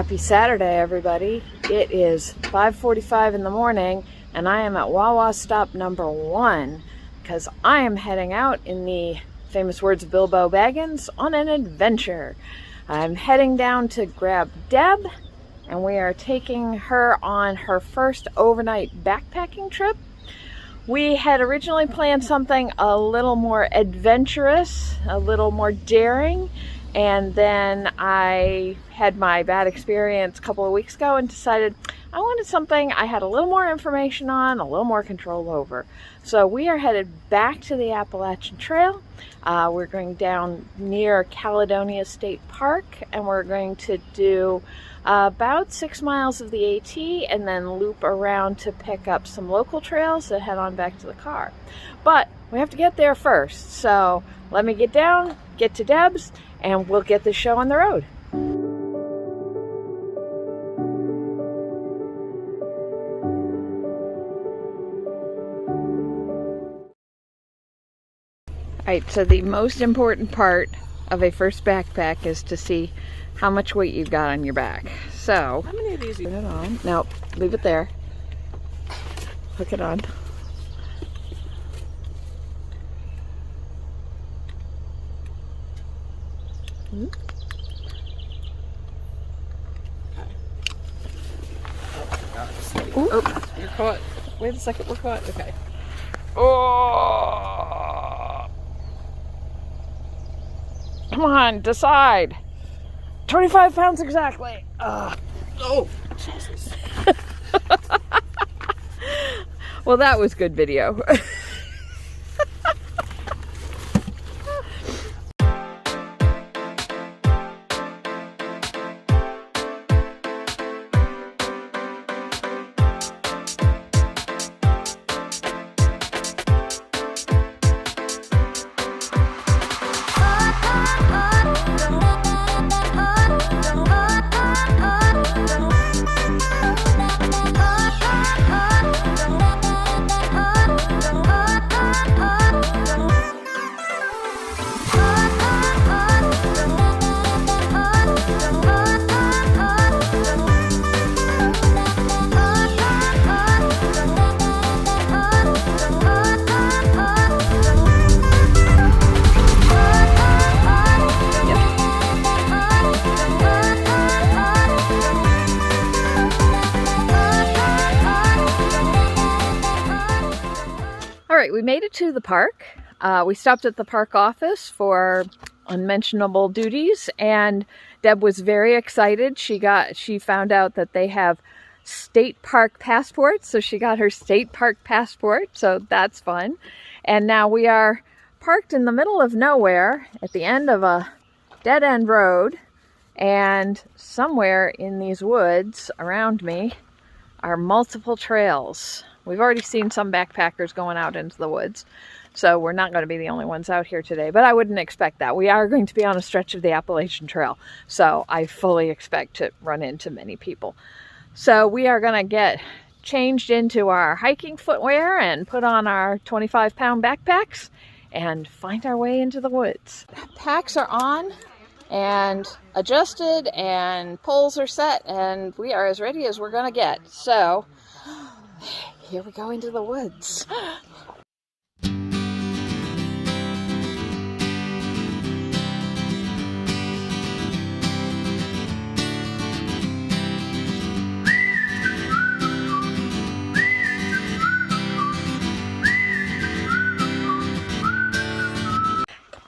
Happy Saturday, everybody. It is 5:45 in the morning and I am at Wawa stop number 1 because I am heading out, in the famous words of Bilbo Baggins, on an adventure. I'm heading down to grab Deb and we are taking her on her first overnight backpacking trip. We had originally planned something a little more adventurous, a little more daring, and then I had my bad experience a couple of weeks ago and decided I wanted something I had a little more information on, a little more control over. So we are headed back to the Appalachian Trail. We're going down near Caledonia State Park and we're going to do about 6 miles of the AT and then loop around to pick up some local trails and head on back to the car. But we have to get there first, so let me get down, get to Deb's, and we'll get this show on the road. Alright, so the most important part of a first backpack is to see how much weight you've got on your back. So, how many of these? Put it on. No, leave it there. Hook it on. Ooh, oh, you're caught. Wait a second, we're caught. Okay. Oh! Come on, decide. 25 pounds exactly. Oh, Jesus. Well, that was good video. Alright, we made it to the park. We stopped at the park office for unmentionable duties and Deb was very excited. She found out that they have state park passports, so she got her state park passport, so that's fun. And now we are parked in the middle of nowhere at the end of a dead-end road, and somewhere in these woods around me are multiple trails. We've already seen some backpackers going out into the woods, so we're not going to be the only ones out here today, but I wouldn't expect that. We are going to be on a stretch of the Appalachian Trail, so I fully expect to run into many people. So we are going to get changed into our hiking footwear and put on our 25-pound backpacks and find our way into the woods. Packs are on and adjusted and poles are set and we are as ready as we're going to get. So here we go into the woods.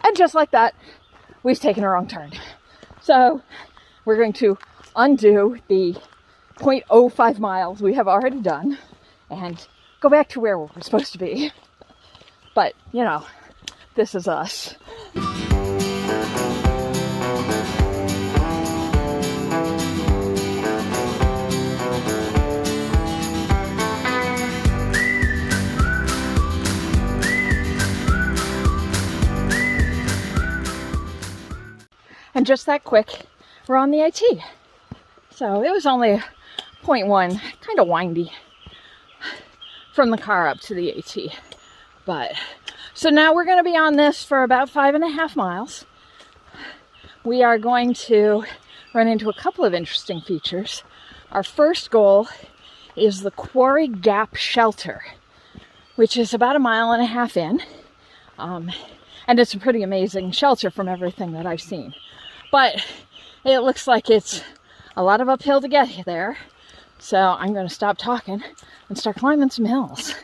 And just like that, we've taken a wrong turn. So we're going to undo the 0.05 miles we have already done and go back to where we're supposed to be. But, you know, this is us. And just that quick, we're on the AT. So it was only 0.1, kind of windy from the car up to the AT. But so now we're going to be on this for about 5.5 miles. We are going to run into a couple of interesting features. Our first goal is the Quarry Gap Shelter, which is about 1.5 miles in. And it's a pretty amazing shelter from everything that I've seen. But it looks like it's a lot of uphill to get there. So I'm going to stop talking and start climbing some hills.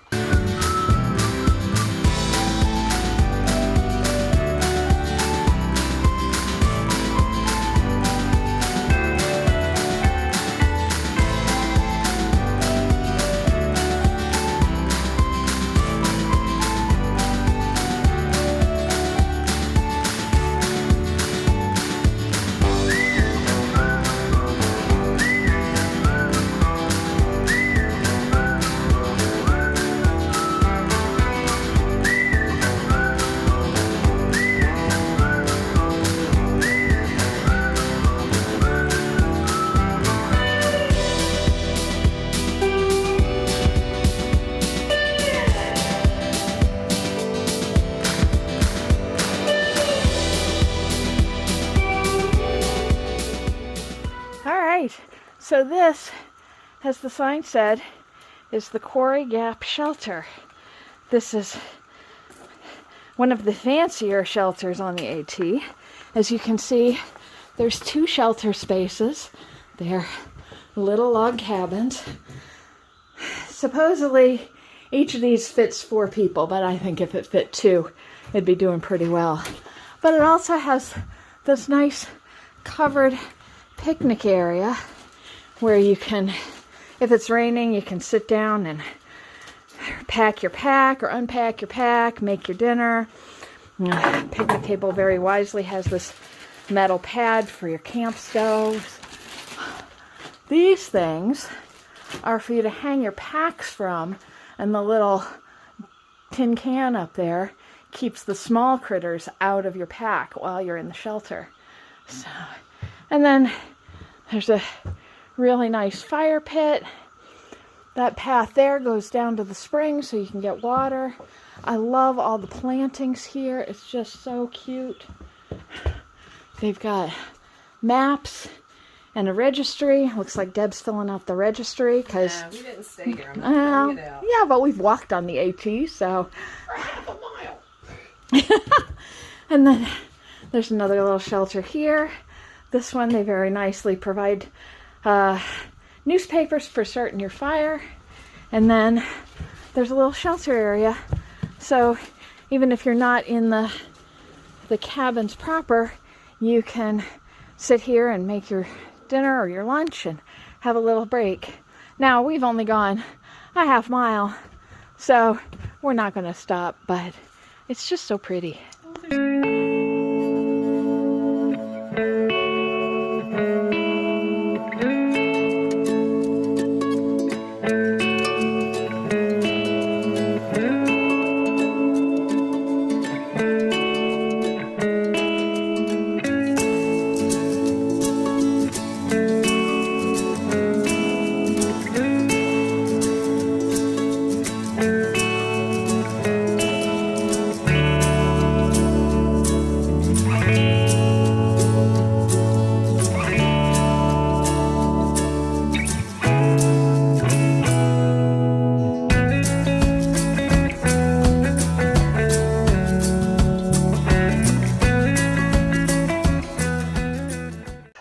So this, as the sign said, is the Quarry Gap Shelter. This is one of the fancier shelters on the AT. As you can see, there's 2 shelter spaces. They're little log cabins. Supposedly, each of these fits 4 people, but I think if it fit 2, it'd be doing pretty well. But it also has this nice covered picnic area where you can, if it's raining, you can sit down and pack your pack or unpack your pack, make your dinner. Picnic table very wisely has this metal pad for your camp stoves. These things are for you to hang your packs from, and the little tin can up there keeps the small critters out of your pack while you're in the shelter. So, and then there's a really nice fire pit. That path there goes down to the spring so you can get water. I love all the plantings here. It's just so cute. They've got maps and a registry. Looks like Deb's filling out the registry because we didn't stay here. I'm not filling it out. Yeah, but we've walked on the AT, so For half a mile. And then there's another little shelter here. This one they very nicely provide newspapers for starting your fire, and then there's a little shelter area, so even if you're not in the cabins proper, you can sit here and make your dinner or your lunch and have a little break. Now we've only gone 1/2 mile, so we're not going to stop, but it's just so pretty.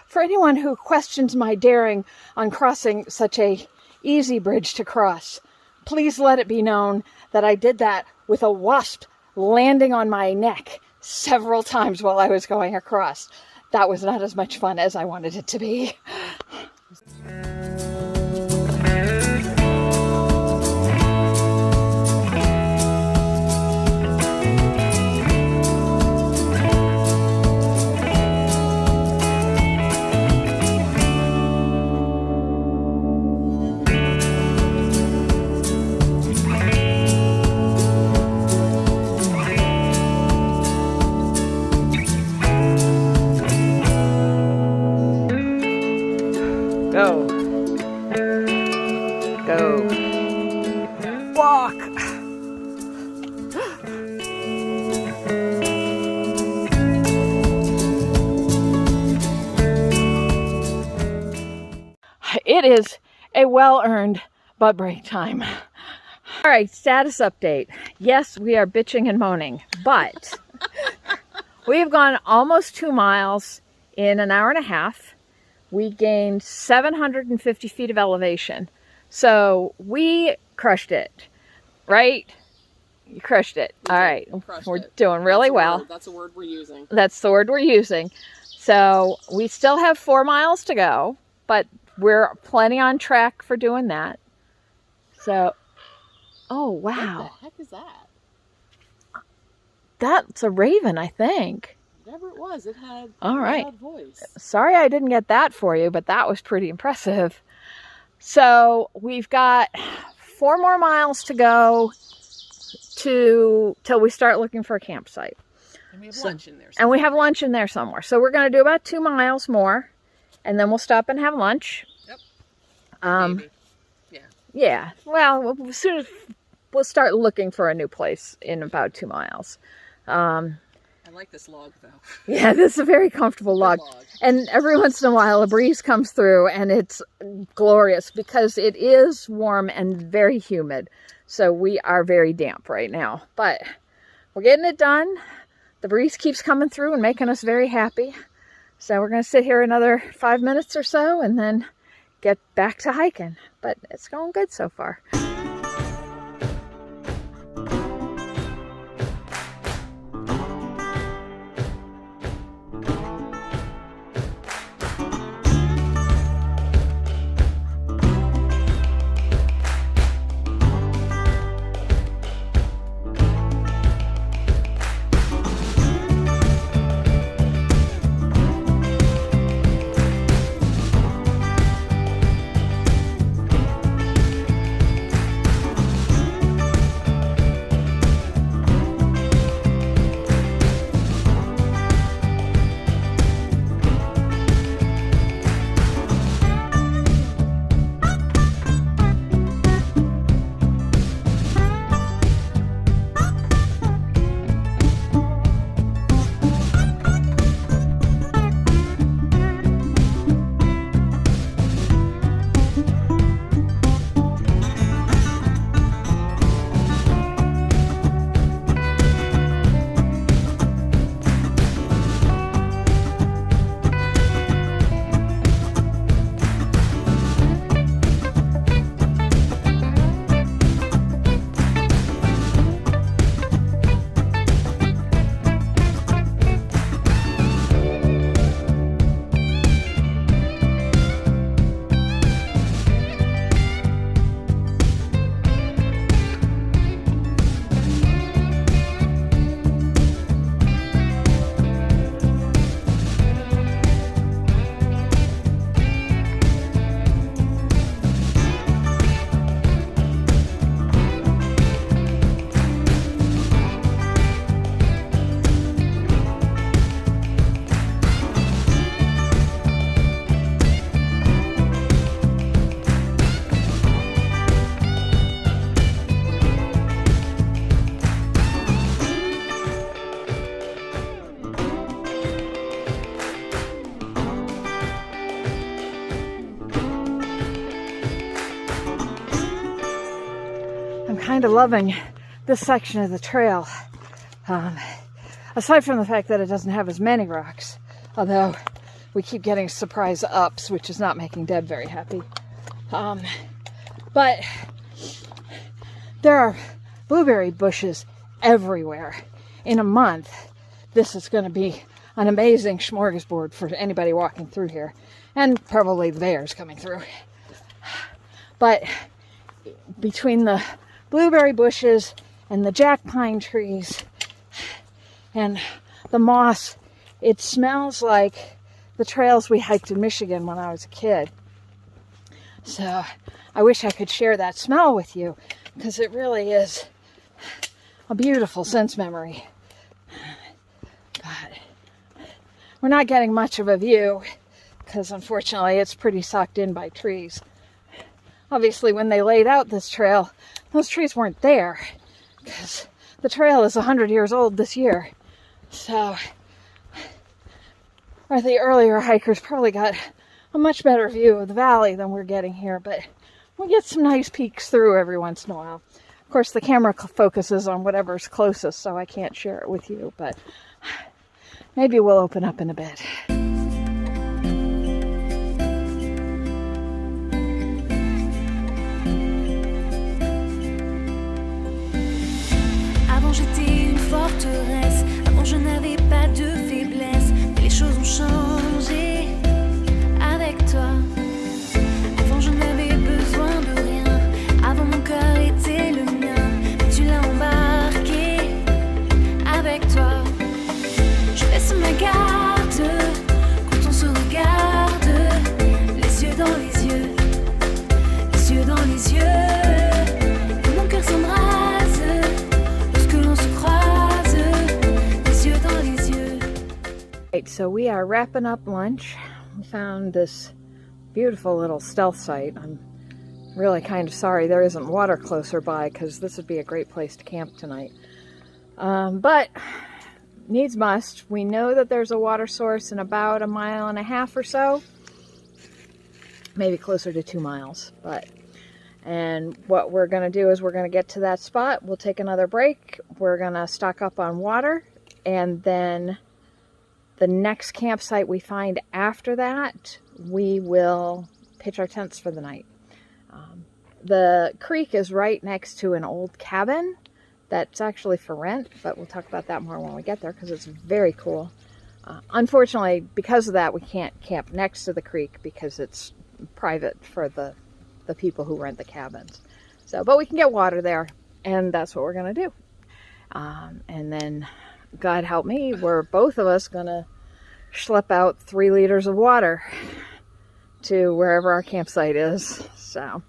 For anyone who questions my daring on crossing such a easy bridge to cross, please let it be known that I did that with a wasp landing on my neck several times while I was going across. That was not as much fun as I wanted it to be. well-earned butt break time. All right, status update. Yes, we are bitching and moaning, but we have gone almost 2 miles in an hour and a half. We gained 750 feet of elevation. So we crushed it, right? You crushed it. All right, we're doing really well. That's a word we're using. That's the word we're using. So we still have 4 miles to go, but we're plenty on track for doing that. So, oh wow. What the heck is that? That's a raven, I think. Whatever it was, it had All right. a loud voice. Sorry I didn't get that for you, but that was pretty impressive. So we've got 4 more miles to go till we start looking for a campsite. And we have lunch in there. And we have lunch in there somewhere. So we're going to do about 2 miles more, and then we'll stop and have lunch. Yep. Maybe. Yeah. Yeah. Well, as soon as we'll start looking for a new place in about 2 miles. I like this log though. Yeah, this is a very comfortable log. And every once in a while a breeze comes through and it's glorious because it is warm and very humid. So we are very damp right now, but we're getting it done. The breeze keeps coming through and making us very happy. So we're going to sit here another 5 minutes or so and then get back to hiking. But it's going good so far. Kind of loving this section of the trail. Aside from the fact that it doesn't have as many rocks, although we keep getting surprise ups, which is not making Deb very happy. But there are blueberry bushes everywhere. In a month, this is going to be an amazing smorgasbord for anybody walking through here, and probably the bears coming through. But between the blueberry bushes and the jack pine trees and the moss, it smells like the trails we hiked in Michigan when I was a kid. So I wish I could share that smell with you, because it really is a beautiful sense memory. But we're not getting much of a view because unfortunately it's pretty sucked in by trees. Obviously when they laid out this trail, those trees weren't there because the trail is 100 years old this year. So, the earlier hikers probably got a much better view of the valley than we're getting here, but we'll get some nice peeks through every once in a while. Of course, the camera focuses on whatever's closest, so I can't share it with you, but maybe we'll open up in a bit. Avant j'étais une forteresse, avant je n'avais pas de faiblesse, mais les choses ont changé avec toi. Avant je n'avais besoin de rien, avant mon cœur était le mien, mais tu l'as embarqué avec toi. Je laisse ma garde quand on se regarde, les yeux dans les yeux, les yeux dans les yeux, et mon cœur s'embrase lorsque l'on se croise, les yeux dans les yeux. Right, so we are wrapping up lunch. We found this beautiful little stealth site. I'm really kind of sorry there isn't water closer by, because this would be a great place to camp tonight. But needs must. We know that there's a water source in about 1.5 miles or so, maybe closer to 2 miles. And what we're going to do is we're going to get to that spot. We'll take another break. We're going to stock up on water, and then the next campsite we find after that, we will pitch our tents for the night. The creek is right next to an old cabin that's actually for rent, but we'll talk about that more when we get there, because it's very cool. Unfortunately, because of that, we can't camp next to the creek because it's private for the people who rent the cabins. But we can get water there, and that's what we're going to do. And then, God help me, we're both of us going to schlep out 3 liters of water to wherever our campsite is. So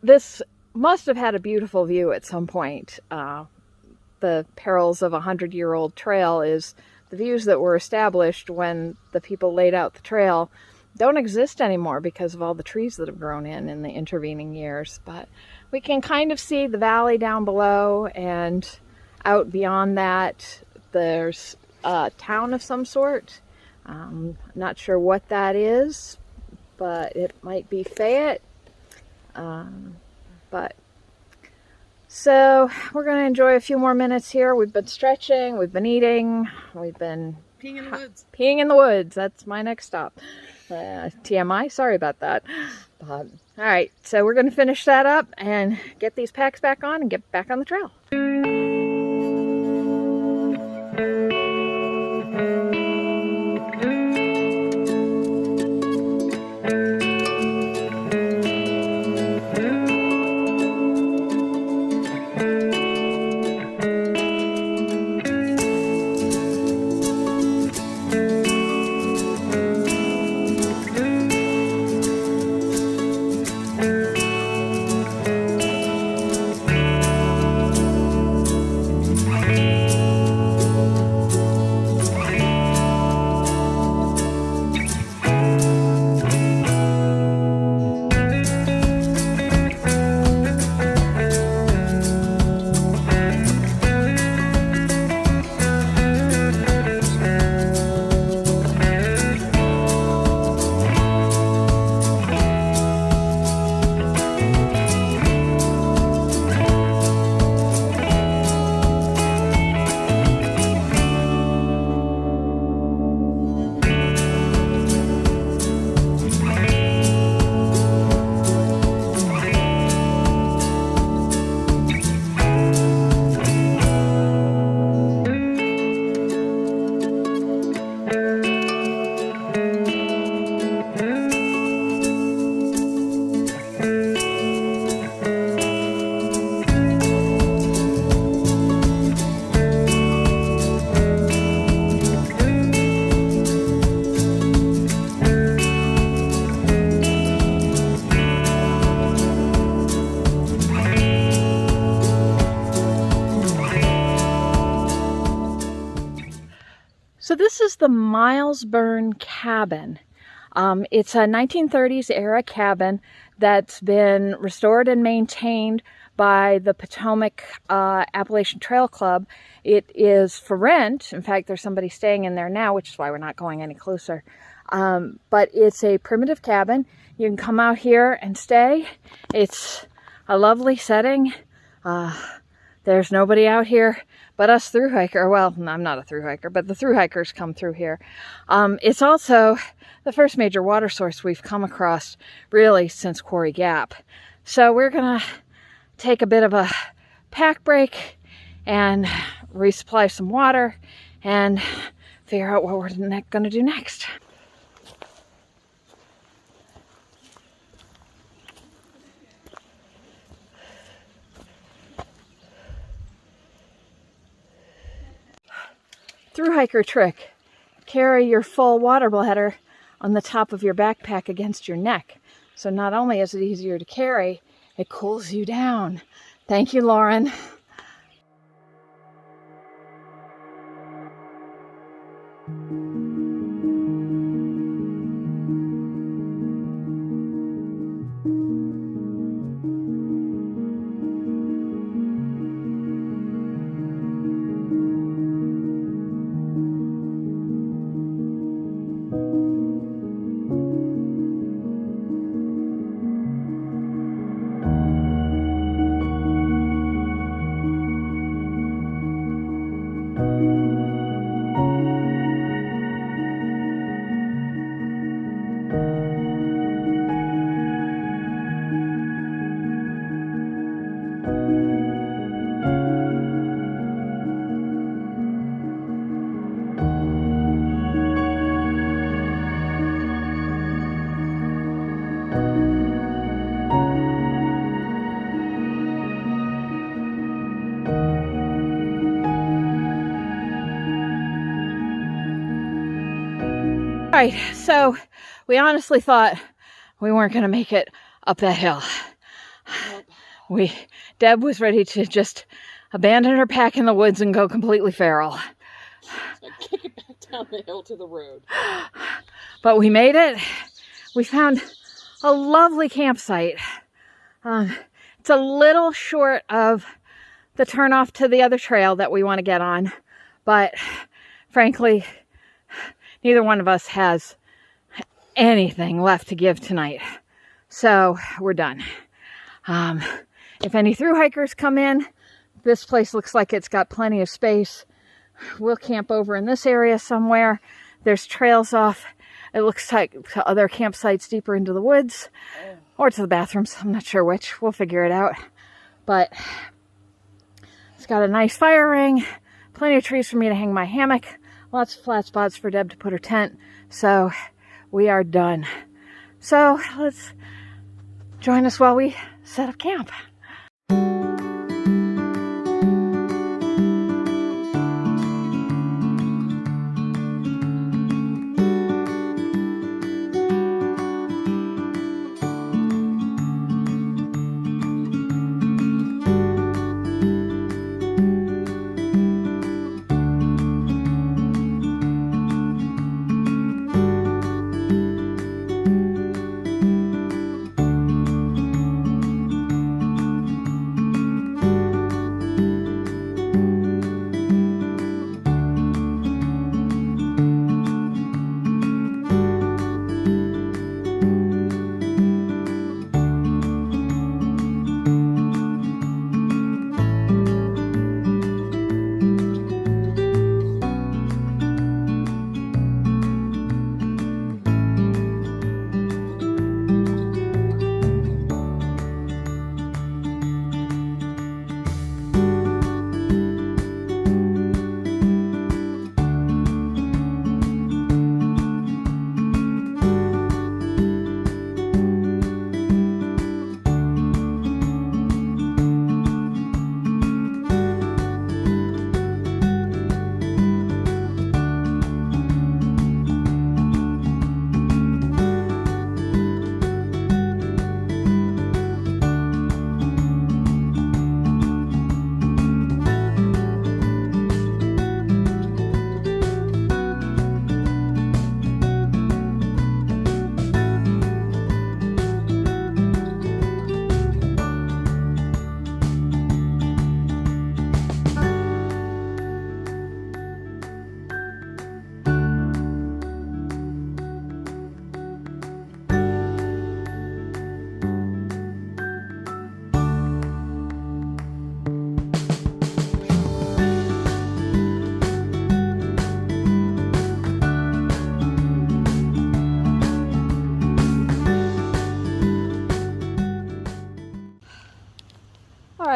this must have had a beautiful view at some point. The perils of a 100-year-old trail is the views that were established when the people laid out the trail don't exist anymore because of all the trees that have grown in the intervening years. But we can kind of see the valley down below, and out beyond that there's a town of some sort. Not sure what that is, but it might be Fayette. So we're going to enjoy a few more minutes here. We've been stretching, we've been eating, we've been Peeing in the woods. Peeing in the woods. That's my next stop. TMI, sorry about that. All right, so we're going to finish that up and get these packs back on and get back on the trail. So this is the Milesburn cabin. It's a 1930s era cabin that's been restored and maintained by the Potomac Appalachian Trail Club. It is for rent. In fact, there's somebody staying in there now, which is why we're not going any closer. But it's a primitive cabin. You can come out here and stay. It's a lovely setting. There's nobody out here but us through hiker. Well, I'm not a through hiker, but the through hikers come through here. It's also the first major water source we've come across really since Quarry Gap. So we're gonna take a bit of a pack break and resupply some water and figure out what we're gonna do next. Through hiker trick: carry your full water bladder on the top of your backpack against your neck. So not only is it easier to carry, it cools you down. Thank you, Lauren. All right, so we honestly thought we weren't going to make it up that hill. Nope. Deb was ready to just abandon her pack in the woods and go completely feral. So kick it back down the hill to the road. But we made it. We found a lovely campsite. It's a little short of the turnoff to the other trail that we want to get on, but frankly, neither one of us has anything left to give tonight. So we're done. If any through hikers come in, this place looks like it's got plenty of space. We'll camp over in this area somewhere. There's trails off. It looks like to other campsites deeper into the woods or to the bathrooms. I'm not sure which. We'll figure it out. But it's got a nice fire ring, plenty of trees for me to hang my hammock, lots of flat spots for Deb to put her tent. So we are done. So let's join us while we set up camp.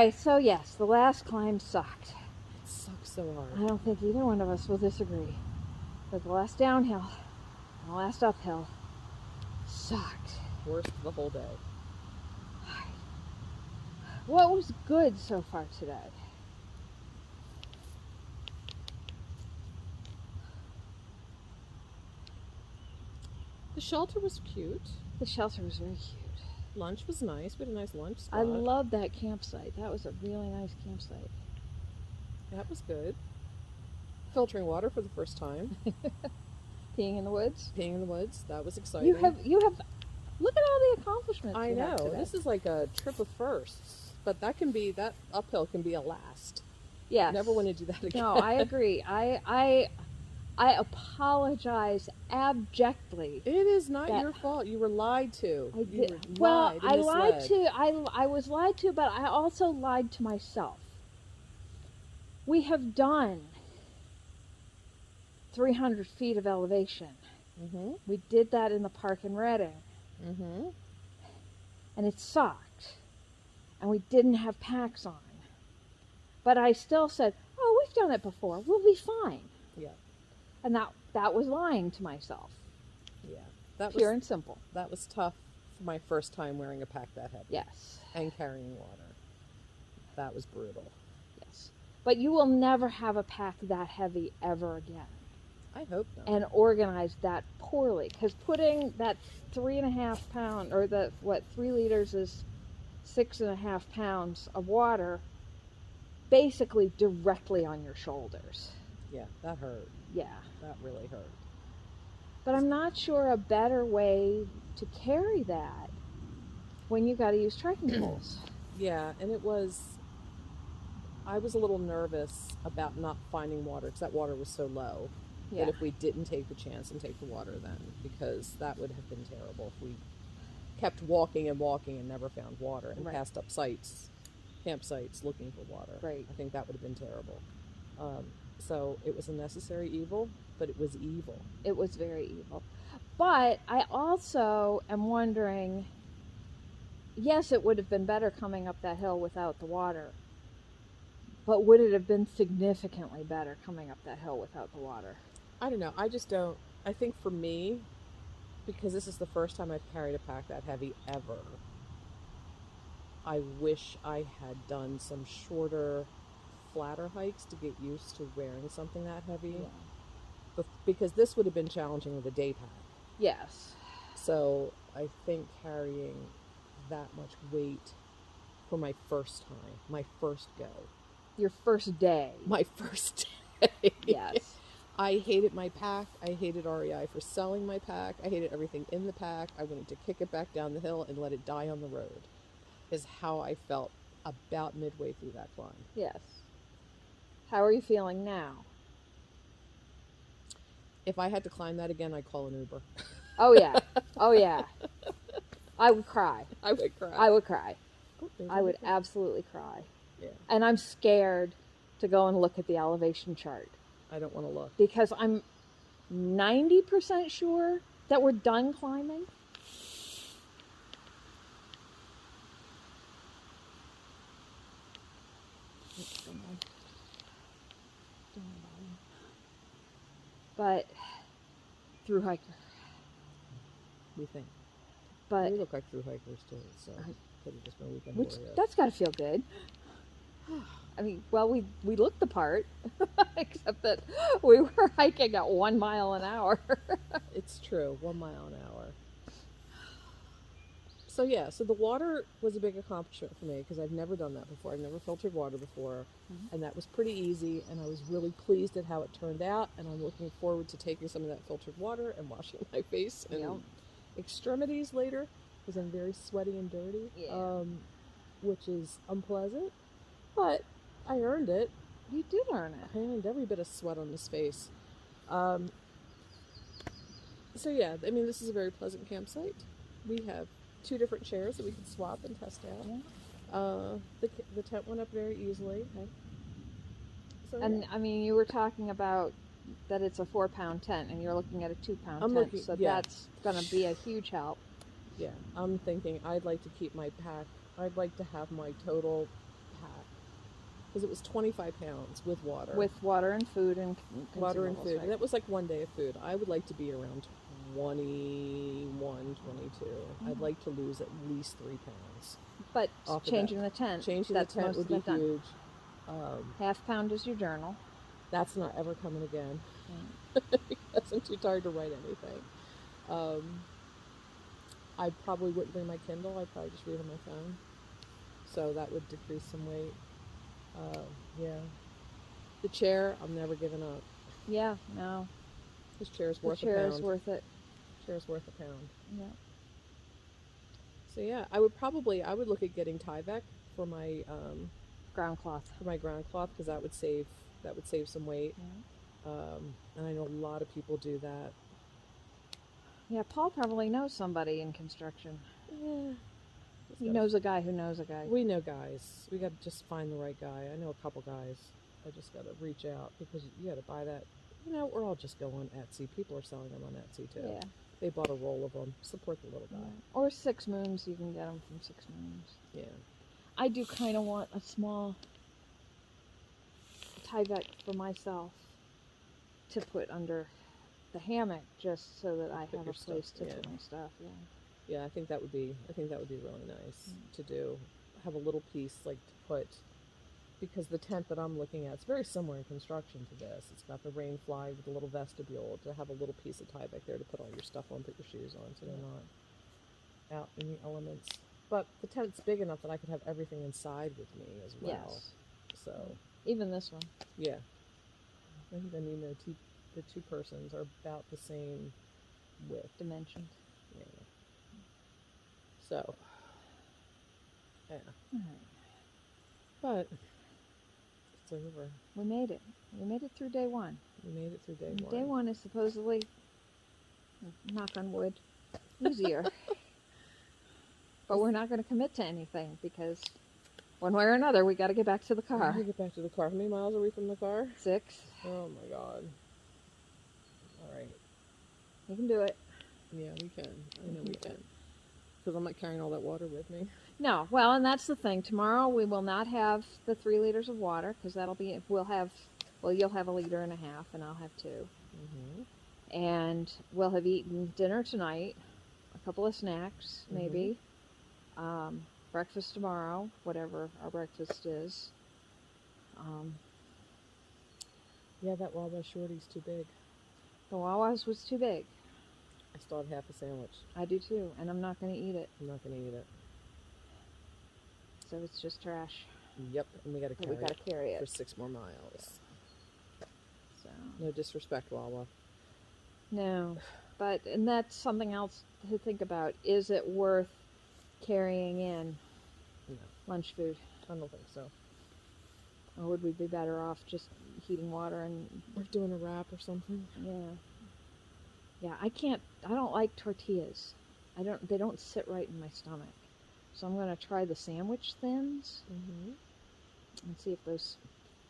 right, so yes, the last climb sucked. It sucks so hard. I don't think either one of us will disagree. But the last downhill and the last uphill sucked. Worst of the whole day. What was good so far today? The shelter was cute. The shelter was very cute. Lunch was nice. We had a nice lunch spot. I love that campsite. That was a really nice campsite. That was good. Filtering water for the first time. Peeing in the woods. Peeing in the woods. That was exciting. You have. Look at all the accomplishments. I you have know. today. This is like a trip of firsts. But that uphill can be a last. Yes. Never want to do that again. No, I agree. I apologize abjectly. It is not your fault. You were lied to. I You did. were Well, lied and I lied misled. to. I was lied to, but I also lied to myself. We have done 300 feet of elevation. Mm-hmm. We did that in the park in Reading, Mm-hmm. and it sucked. And we didn't have packs on. But I still said, "Oh, we've done it before. We'll be fine." Yeah. And that was lying to myself. Yeah. That Pure was and simple. that was tough for my first time wearing a pack that heavy. Yes. And carrying water. That was brutal. Yes. But you will never have a pack that heavy ever again. I hope not. And organized that poorly. Because putting that 3.5 pound, or 3 liters is 6.5 pounds of water basically directly on your shoulders. Yeah, that hurt. Yeah. That really hurt. But I'm not sure a better way to carry that when you got to use trekking poles. Yeah, and I was a little nervous about not finding water because that water was so low. Yeah. That if we didn't take the chance and take the water then, because that would have been terrible if we kept walking and never found water and Right. passed up campsites looking for water. Right. I think that would have been terrible. So it was a necessary evil, but it was evil. It was very evil. But I also am wondering, yes, it would have been better coming up that hill without the water. But would it have been significantly better coming up that hill without the water? I don't know. I just don't. I think for me, because this is the first time I've carried a pack that heavy ever, I wish I had done some shorter, flatter hikes to get used to wearing something that heavy. Yeah. Because this would have been challenging with a day pack. Yes. So I think carrying that much weight for my first time, my first go. Your first day. My first day. Yes. I hated my pack. I hated REI for selling my pack. I hated everything in the pack. I wanted to kick it back down the hill and let it die on the road, is how I felt about midway through that climb. Yes. How are you feeling now? If I had to climb that again, I'd call an Uber. Oh, yeah. Oh, yeah. I would cry. I would cry. I would cry. Oh, I would absolutely cry. Yeah. And I'm scared to go and look at the elevation chart. I don't want to look. Because I'm 90% sure that we're done climbing. But through hiker. We think. But We look like through hikers too, so could have just been weekend which warriors. that's got to feel good. I mean, well, we looked the part, except that we were hiking at 1 mile an hour. It's true, 1 mile an hour. So yeah, so the water was a big accomplishment for me because I've never done that before. I've never filtered water before, and that was pretty easy. And I was really pleased at how it turned out. And I'm looking forward to taking some of that filtered water and washing my face and extremities later because I'm very sweaty and dirty, which is unpleasant. But I earned it. You did earn it. I earned every bit of sweat on this face. So yeah, I mean, this is a very pleasant campsite. We have 2 different chairs that we can swap and test out. Yeah. The tent went up very easily. Okay. So, And I mean, you were talking about that it's a 4-pound tent, and you're looking at a 2-pound tent. looking, so yeah. that's going to be a huge help. Yeah, I'm thinking I'd like to keep my pack. I'd like to have my total pack because it was 25 pounds with water. With water and food and water and consumables, food. right? And that was like 1 day of food. I would like to be around 21, 22. I'd like to lose at least 3 pounds. But off of changing the tent. Changing that's the tent most would be of it done. huge. Half pound is your journal. That's not ever coming again. Because I'm too tired to write anything. I probably wouldn't bring my Kindle. I'd probably just read on my phone. So that would decrease some weight. Yeah. The chair, I'm never giving up. Yeah, no. This chair is worth a The chair pound. is worth it. Chair's worth a pound. Yeah. So yeah, I would look at getting Tyvek for my Ground cloth. ground cloth, because that would save some weight. Yeah. And I know a lot of people do that. Yeah, Paul probably knows somebody in construction. Yeah. He knows a guy who knows a guy. We know guys. We got to just find the right guy. I know a couple guys. I just got to reach out, because you got to buy that. Or I'll just go on Etsy. People are selling them on Etsy too. Yeah. They bought a roll of them. Support the little guy. Yeah. Or 6 Moons. You can get them from 6 Moons. Yeah. I do kind of want a small Tyvek for myself to put under the hammock, just so that I have a place to put my stuff. Yeah. Yeah, I think that would be really nice to do. Have a little piece like to put, because the tent that I'm looking at is very similar in construction to this. It's got the rain fly with a little vestibule, to have a little piece of Tyvek there to put all your stuff on, put your shoes on, so they're not out in the elements. But the tent's big enough that I could have everything inside with me as well. Yes. So even this one. yeah, I think the two persons are about the same width. Dimensions. Yeah. So yeah. All right. But it's over. We made it. We made it through day 1. We made it through day 1. Day 1 is supposedly, knock on wood, easier. But we're not going to commit to anything, because one way or another, we got to get back to the car. We get back to the car. How many miles are we from the car? 6. Oh my God. All right. You can do it. Yeah, we can. I know we can. Because I'm not carrying all that water with me. No, well, and that's the thing. Tomorrow we will not have the 3 liters of water, because that'll be, you'll have 1.5 liters, and I'll have 2. Mm-hmm. And we'll have eaten dinner tonight, a couple of snacks, maybe. Breakfast tomorrow, whatever our breakfast is. Yeah, that Wawa shorty's too big. The Wawa's was too big. I still have half a sandwich. I do too, and I'm not going to eat it. I'm not going to eat it. So it's just trash. Yep, and we got to carry it for 6 more miles. So No disrespect, Wawa. no, and that's something else to think about. Is it worth carrying in lunch food? I don't think so. Or would we be better off just heating water and We're doing a wrap or something. Yeah, I don't like tortillas. They don't sit right in my stomach. So I'm going to try the sandwich thins and see if those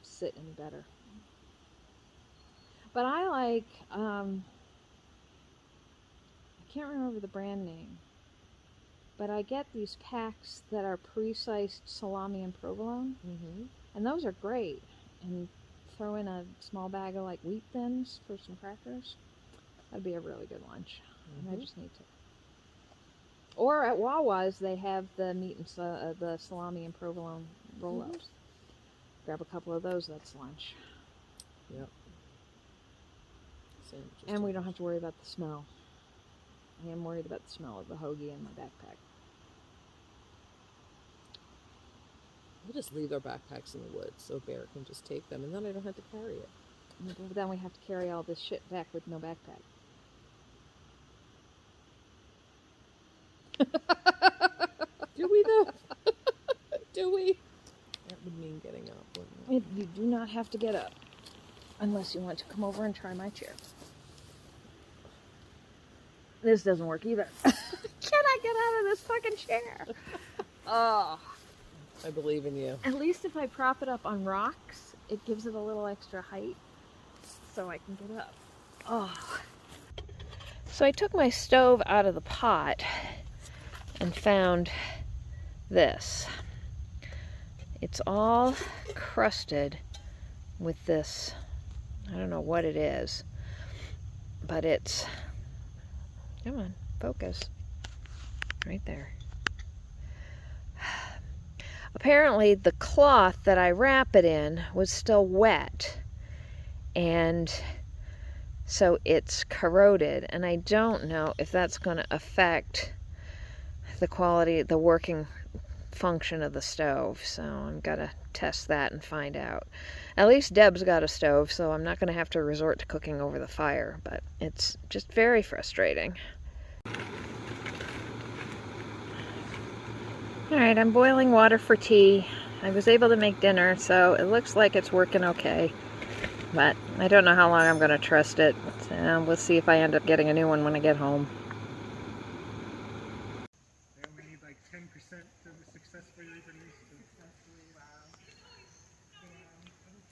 sit any better. But I like, I can't remember the brand name, but I get these packs that are pre-sliced salami and provolone, and those are great. And throw in a small bag of like wheat thins for some crackers. That'd be a really good lunch. I just need to. Or at Wawa's, they have the meat and the salami and provolone roll-ups. Grab a couple of those. That's lunch. Yep. And we don't have to worry about the smell. I am worried about the smell of the hoagie in my backpack. We'll just leave our backpacks in the woods so Bear can just take them, and then I don't have to carry it. But then we have to carry all this shit back with no backpack. Do we though? Do we? That would mean getting up, wouldn't it? You do not have to get up unless you want to come over and try my chair. This doesn't work either. Can I get out of this fucking chair? Oh. I believe in you. At least if I prop it up on rocks, it gives it a little extra height so I can get up. Oh. So I took my stove out of the pot and found this. It's all crusted with this, I don't know what it is, but it's, come on, focus, right there. Apparently the cloth that I wrap it in was still wet, and so it's corroded, and I don't know if that's going to affect the quality, the working function of the stove. So I'm gonna test that and find out. At least Deb's got a stove, so I'm not gonna have to resort to cooking over the fire, but it's just very frustrating. Alright, I'm boiling water for tea. I was able to make dinner, so it looks like it's working okay. But I don't know how long I'm gonna trust it. So we'll see if I end up getting a new one when I get home. They only need like 10% of the success rate they're used to.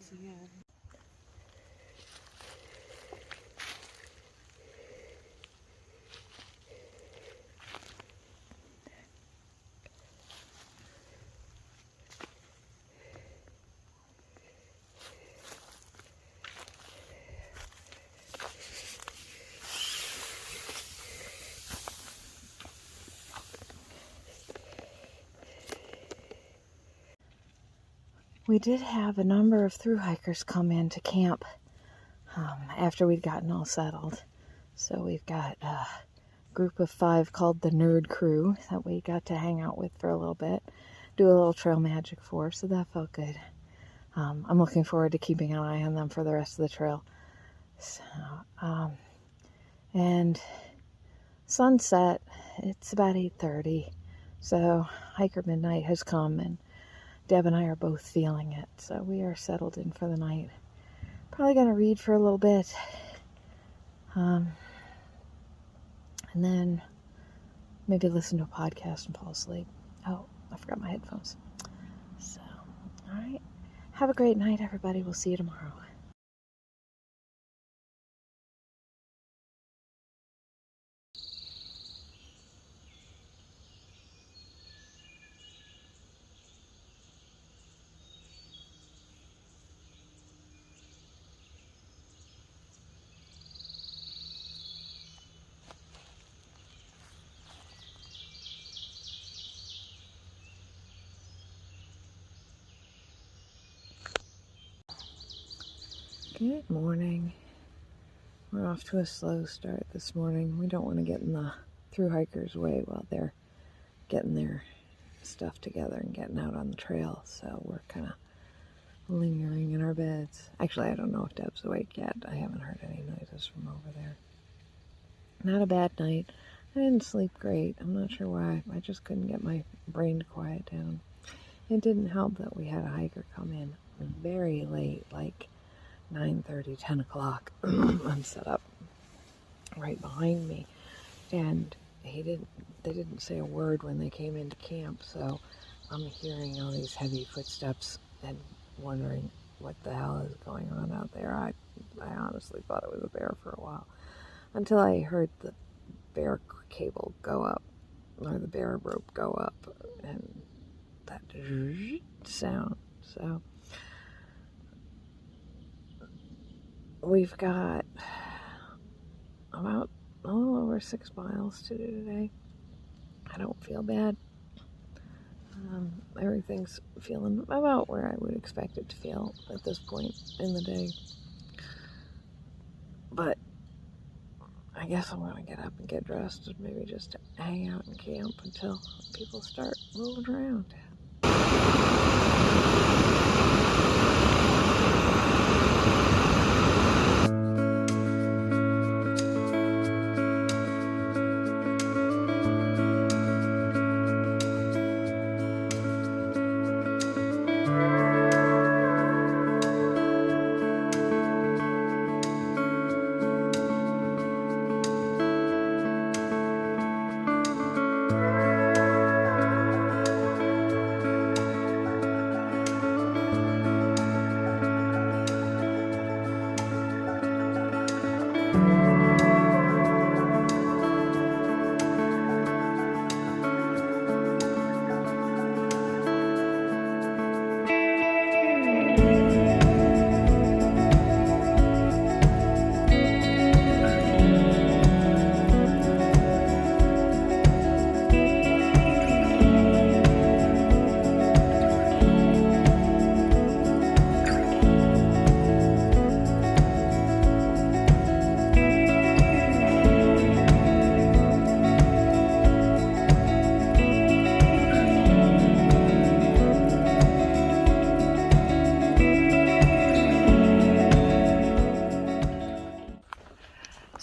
So yeah. We did have a number of thru hikers come in to camp after we'd gotten all settled. So we've got a group of 5 called the Nerd Crew that we got to hang out with for a little bit, do a little trail magic for, so that felt good. I'm looking forward to keeping an eye on them for the rest of the trail. So, and sunset, it's about 8:30, so Hiker Midnight has come, and Deb and I are both feeling it, so we are settled in for the night. Probably going to read for a little bit, and then maybe listen to a podcast and fall asleep. Oh, I forgot my headphones. So, alright. Have a great night, everybody. We'll see you tomorrow. Good morning. We're off to a slow start this morning. We don't want to get in the thru hikers' way while they're getting their stuff together and getting out on the trail, so we're kind of lingering in our beds. Actually, I don't know if Deb's awake yet. I haven't heard any noises from over there. Not a bad night. I didn't sleep great. I'm not sure why. I just couldn't get my brain to quiet down. It didn't help that we had a hiker come in very late, like 9:30, 10 o'clock, and set up right behind me. And they didn't say a word when they came into camp, so I'm hearing all these heavy footsteps and wondering what the hell is going on out there. I honestly thought it was a bear for a while, until I heard the bear cable go up, or the bear rope go up, and that sound. So we've got about a little over 6 miles to do today. I don't feel bad. Everything's feeling about where I would expect it to feel at this point in the day. But I guess I'm going to get up and get dressed and maybe just hang out in camp until people start moving around.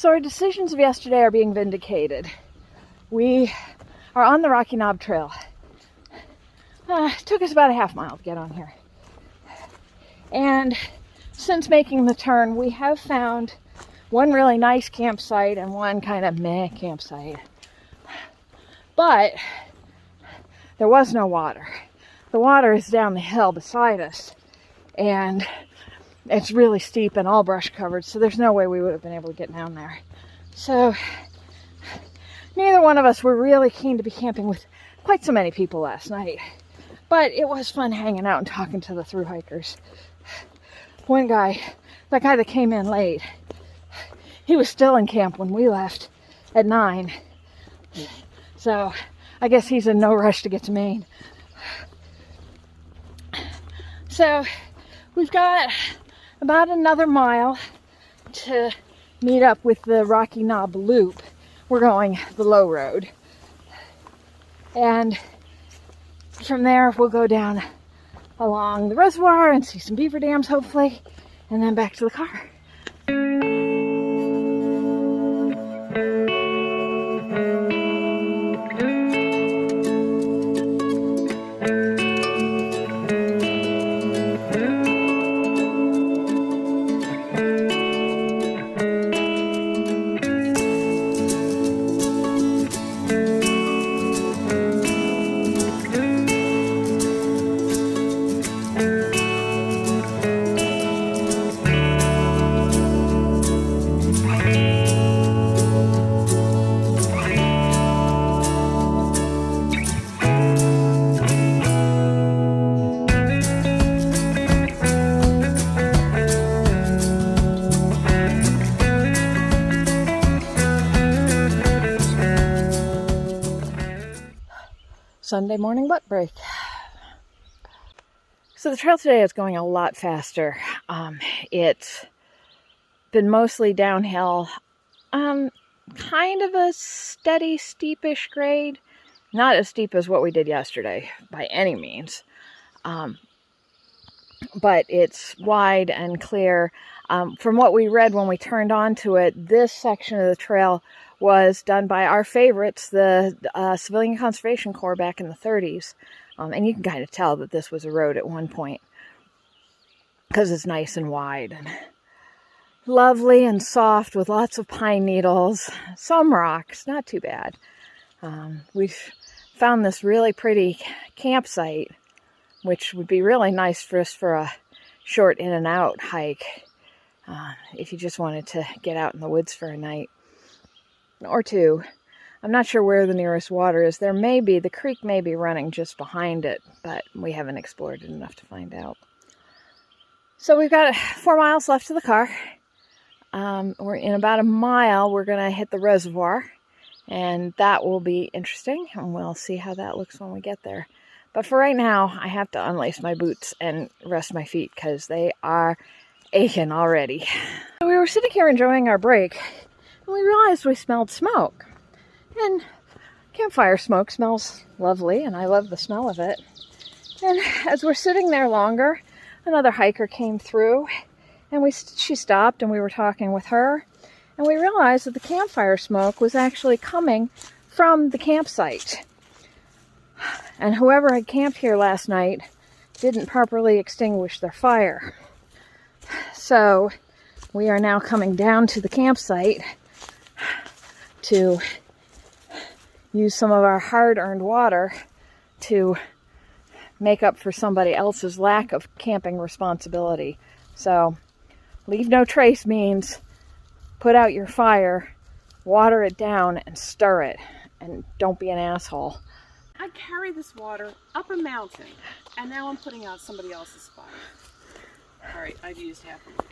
So our decisions of yesterday are being vindicated. We are on the Rocky Knob Trail. It took us about a half mile to get on here. And since making the turn, we have found one really nice campsite and one kind of meh campsite. But there was no water. The water is down the hill beside us, and it's really steep and all brush covered, so there's no way we would have been able to get down there. So neither one of us were really keen to be camping with quite so many people last night. But it was fun hanging out and talking to the thru hikers. One guy, that guy that came in late, he was still in camp when we left at 9. So I guess he's in no rush to get to Maine. So we've got about another mile to meet up with the Rocky Knob Loop. We're going the low road. And from there we'll go down along the reservoir and see some beaver dams hopefully, and then back to the car. Sunday morning butt break. So the trail today is going a lot faster. It's been mostly downhill, kind of a steady, steepish grade. Not as steep as what we did yesterday by any means, but it's wide and clear. From what we read when we turned onto it, this section of the trail was done by our favorites, the Civilian Conservation Corps back in the 30s. And you can kind of tell that this was a road at one point because it's nice and wide and lovely and soft with lots of pine needles, some rocks, not too bad. We've found this really pretty campsite, which would be really nice for us for a short in and out hike if you just wanted to get out in the woods for a night or two. I'm not sure where the nearest water is. There may be, the creek may be running just behind it, but we haven't explored it enough to find out. So we've got 4 miles left to the car. We're in about a mile, we're going to hit the reservoir, and that will be interesting, and we'll see how that looks when we get there. But for right now, I have to unlace my boots and rest my feet because they are aching already. So we were sitting here enjoying our break, and we realized we smelled smoke. And campfire smoke smells lovely, and I love the smell of it. And as we're sitting there longer, another hiker came through, and she stopped, and we were talking with her, and we realized that the campfire smoke was actually coming from the campsite. And whoever had camped here last night didn't properly extinguish their fire. So we are now coming down to the campsite to use some of our hard-earned water to make up for somebody else's lack of camping responsibility. So leave no trace means put out your fire, water it down, and stir it. And don't be an asshole. I carry this water up a mountain, and now I'm putting out somebody else's fire. All right, I've used half of it.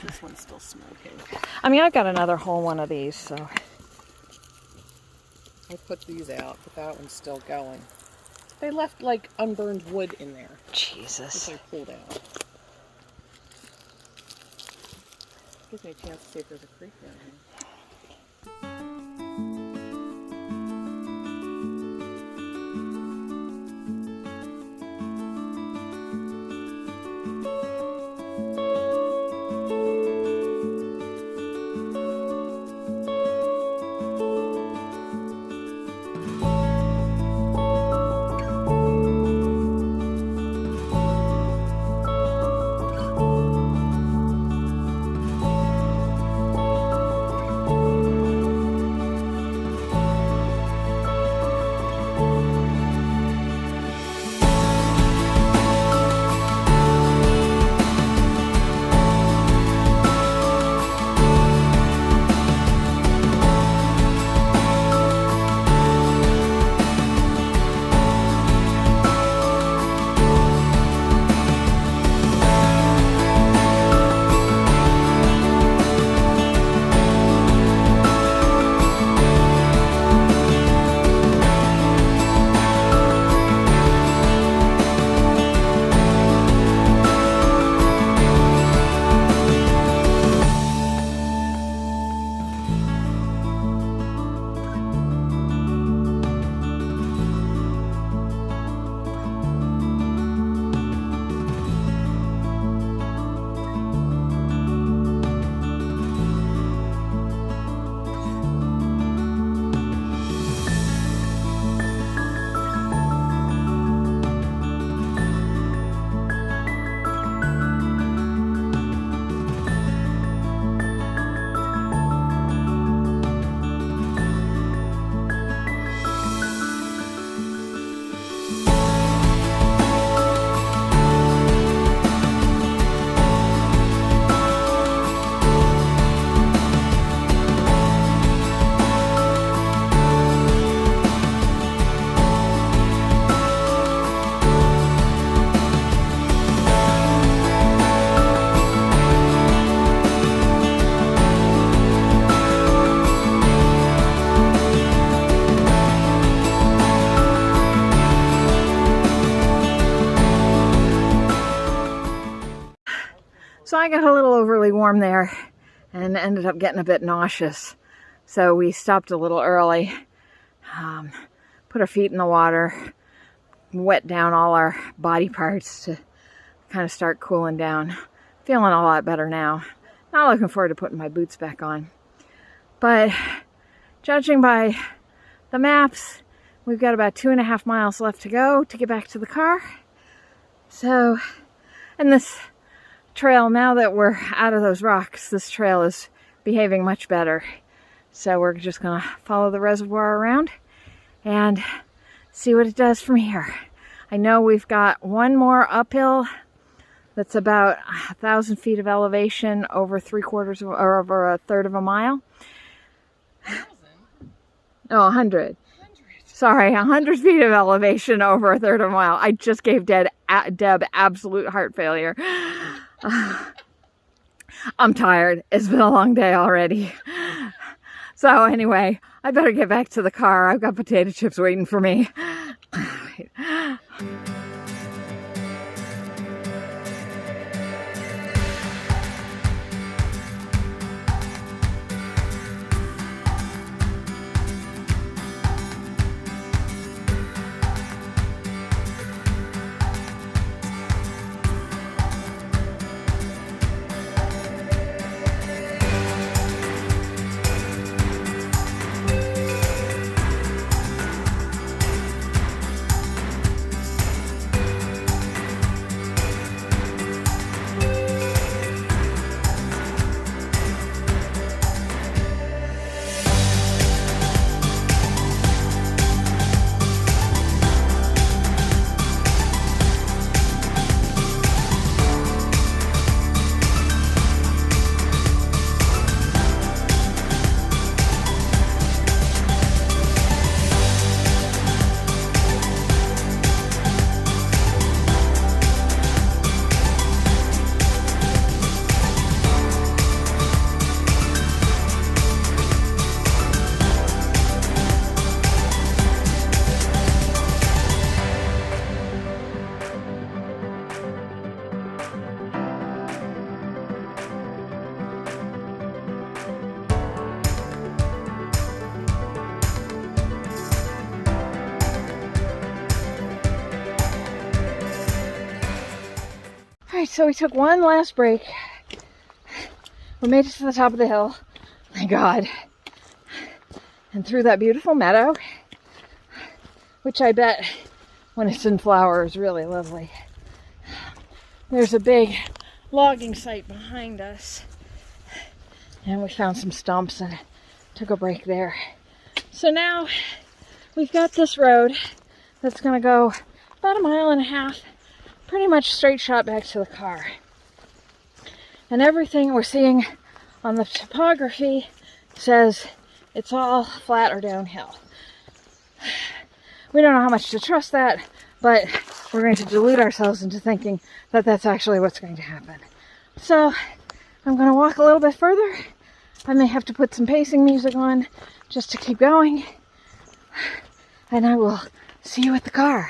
This one's still smoking. I mean, I've got another whole one of these, so. I put these out, but that one's still going. They left, like, unburned wood in there. Jesus. Which I pulled out. Gives me a chance to see if there's a creek down here. I got a little overly warm there and ended up getting a bit nauseous. So we stopped a little early, put our feet in the water, wet down all our body parts to kind of start cooling down. Feeling a lot better now. Not looking forward to putting my boots back on. But judging by the maps, we've got about 2.5 miles left to go to get back to the car. So, and this trail, now that we're out of those rocks, this trail is behaving much better. So we're just gonna follow the reservoir around and see what it does from here. I know we've got one more uphill that's about 1,000 feet of elevation over 3/4 or over 1/3 of a mile. 100. Sorry, 100 feet of elevation over 1/3 of a mile. I just gave Deb absolute heart failure. I'm tired. It's been a long day already. So anyway, I better get back to the car. I've got potato chips waiting for me. Alright, so we took one last break. We made it to the top of the hill. Thank God. And through that beautiful meadow, which I bet when it's in flower is really lovely. There's a big logging site behind us. And we found some stumps and took a break there. So now we've got this road that's going to go about 1.5 miles, pretty much straight shot back to the car. And everything we're seeing on the topography says it's all flat or downhill. We don't know how much to trust that, but we're going to delude ourselves into thinking that that's actually what's going to happen. So I'm going to walk a little bit further. I may have to put some pacing music on just to keep going. And I will see you at the car.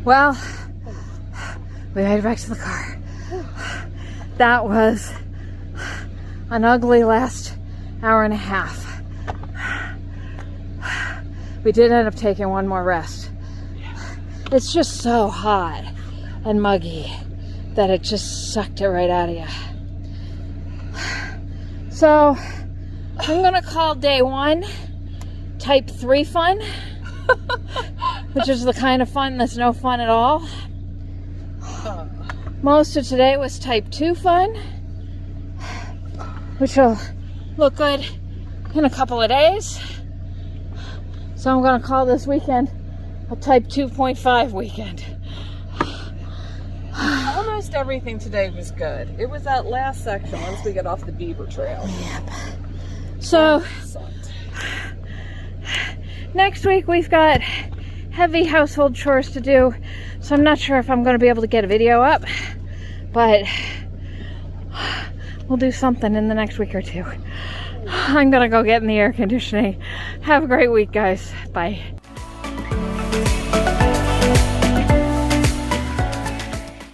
Well, we made it back to the car. That was an ugly last hour and a half. We did end up taking one more rest. It's just so hot and muggy that it just sucked it right out of you. So I'm gonna call day 1 type 3 fun, which is the kind of fun that's no fun at all. Most of today was type 2 fun, which will look good in a couple of days. So I'm gonna call this weekend a type 2.5 weekend. Almost everything today was good. It was that last section once we get off the beaver trail. Yep. So Sucked. next week we've got heavy household chores to do, so I'm not sure if I'm going to be able to get a video up, but we'll do something in the next week or two. I'm gonna go get in the air conditioning. Have a great week, guys. Bye.